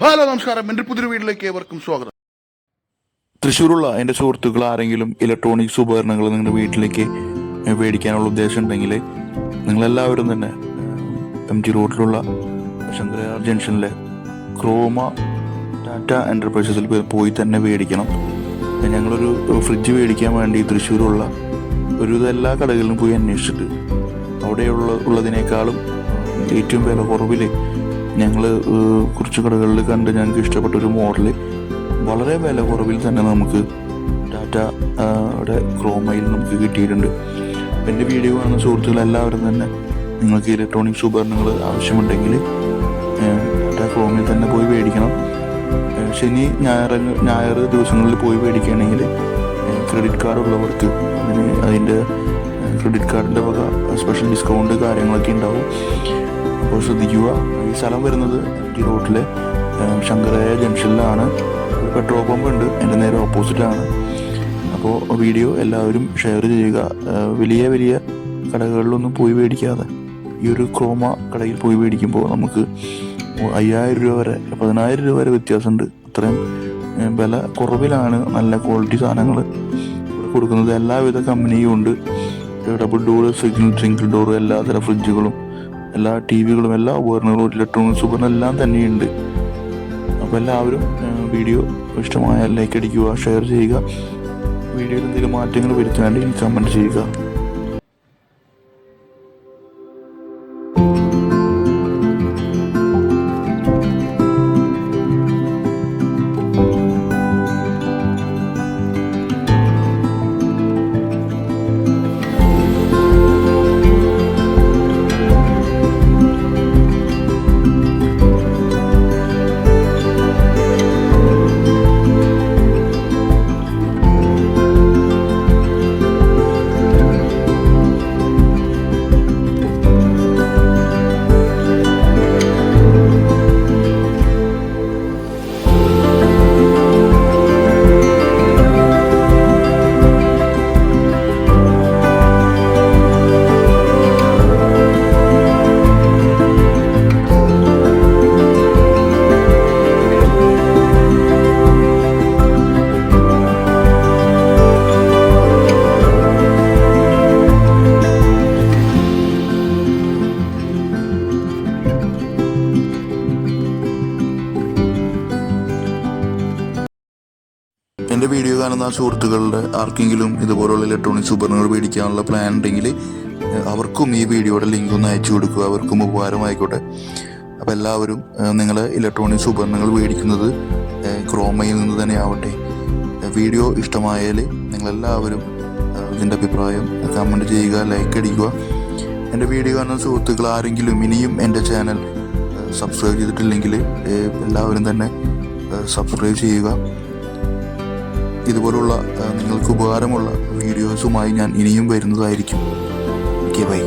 Hello നമസ്കാരം, എൻ്റെ പുതിയൊരു വീട്ടിലേക്ക് ഏവർക്കും സ്വാഗതം. തൃശ്ശൂരുള്ള എൻ്റെ സുഹൃത്തുക്കൾ ആരെങ്കിലും ഇലക്ട്രോണിക്സ് ഉപകരണങ്ങൾ നിങ്ങളുടെ വീട്ടിലേക്ക് മേടിക്കാനുള്ള ഉദ്ദേശം ഉണ്ടെങ്കിൽ നിങ്ങളെല്ലാവരും തന്നെ MG റോഡിലുള്ള ശങ്കരയാർ ജംഗ്ഷനിലെ ക്രോമ ടാറ്റ എൻ്റർപ്രൈസസിൽ പോയി തന്നെ മേടിക്കണം. ഞങ്ങളൊരു ഫ്രിഡ്ജ് മേടിക്കാൻ വേണ്ടി തൃശ്ശൂരുള്ള ഒരുവിധ എല്ലാ കടകളിലും പോയി അന്വേഷിച്ചിട്ട് ഉള്ളതിനേക്കാളും ഏറ്റവും വില കുറവിൽ ഞങ്ങൾ കുറച്ച് കടകളിൽ കണ്ട് ഞങ്ങൾക്ക് ഇഷ്ടപ്പെട്ട ഒരു മോഡൽ വളരെ വില കുറവിൽ തന്നെ നമുക്ക് ടാറ്റയുടെ ക്രോമയിൽ നമുക്ക് കിട്ടിയിട്ടുണ്ട്. എൻ്റെ വീഡിയോ കാണുന്ന സുഹൃത്തുക്കളെല്ലാവരും തന്നെ നിങ്ങൾക്ക് ഇലക്ട്രോണിക്സ് ഉപകരണങ്ങൾ ആവശ്യമുണ്ടെങ്കിൽ ടാറ്റ ക്രോമയിൽ തന്നെ പോയി മേടിക്കണം. ശനി ഞായർ ദിവസങ്ങളിൽ പോയി മേടിക്കുകയാണെങ്കിൽ ക്രെഡിറ്റ് കാർഡ് ഉള്ളവർക്ക് അതിൻ്റെ ക്രെഡിറ്റ് കാർഡിൻ്റെ വക സ്പെഷ്യൽ ഡിസ്കൗണ്ട് കാര്യങ്ങളൊക്കെ ഉണ്ടാവും. അപ്പോൾ ശ്രദ്ധിക്കുക. ഈ സ്ഥലം വരുന്നത് MG റോഡിലെ ശങ്കരായ ജംഗ്ഷനിലാണ്. ഒരു പെട്രോൾ പമ്പ് ഉണ്ട്, എൻ്റെ നേരെ ഓപ്പോസിറ്റാണ്. അപ്പോൾ വീഡിയോ എല്ലാവരും ഷെയർ ചെയ്യുക. വലിയ വലിയ കടകളിലൊന്നും പോയി മേടിക്കാതെ ഈ ഒരു ക്രോമ കടയിൽ പോയി മേടിക്കുമ്പോൾ നമുക്ക് 5000 രൂപ വരെ 10000 രൂപ വരെ വ്യത്യാസമുണ്ട്. അത്രയും വില കുറവിലാണ് നല്ല ക്വാളിറ്റി സാധനങ്ങൾ കൊടുക്കുന്നത്. എല്ലാവിധ കമ്പനിയും ഉണ്ട്. ഡബിൾ ഡോർ, സിംഗിൾ ഡോർ, എല്ലാതരം ഫ്രിഡ്ജുകളും എല്ലാ TV-കളും എല്ലാ ഉപകരണങ്ങളും ഇലക്ട്രോണിക്സ് ഉപകരണം എല്ലാം തന്നെയുണ്ട്. അപ്പോൾ എല്ലാവരും വീഡിയോ ഇഷ്ടമായ ലൈക്ക് അടിക്കുക, ഷെയർ ചെയ്യുക. വീഡിയോയിൽ എന്തെങ്കിലും മാറ്റങ്ങൾ വരുത്താണ്ടെങ്കിൽ കമൻറ്റ് ചെയ്യുക. എൻ്റെ വീഡിയോ കാണുന്ന സുഹൃത്തുക്കളുടെ ആർക്കെങ്കിലും ഇതുപോലുള്ള ഇലക്ട്രോണിക്സ് ഉപകരണങ്ങൾ മേടിക്കാനുള്ള പ്ലാൻ ഉണ്ടെങ്കിൽ അവർക്കും ഈ വീഡിയോയുടെ ലിങ്ക് ഒന്ന് അയച്ചു കൊടുക്കുക. അവർക്കും ഉപകാരമായിക്കോട്ടെ. അപ്പോൾ എല്ലാവരും നിങ്ങൾ ഇലക്ട്രോണിക്സ് ഉപകരണങ്ങൾ മേടിക്കുന്നത് ക്രോമയിൽ നിന്ന് തന്നെ ആവട്ടെ. വീഡിയോ ഇഷ്ടമായാൽ നിങ്ങളെല്ലാവരും ഇതിൻ്റെ അഭിപ്രായം കമൻറ്റ് ചെയ്യുക, ലൈക്ക് അടിക്കുക. എൻ്റെ വീഡിയോ കാണുന്ന സുഹൃത്തുക്കൾ ആരെങ്കിലും ഇനിയും എൻ്റെ ചാനൽ സബ്സ്ക്രൈബ് ചെയ്തിട്ടില്ലെങ്കിൽ എല്ലാവരും തന്നെ സബ്സ്ക്രൈബ് ചെയ്യുക. ഇതുപോലുള്ള നിങ്ങൾക്ക് ഉപകാരമുള്ള വീഡിയോസുമായി ഞാൻ ഇനിയും വരുന്നതായിരിക്കും. Okay, by.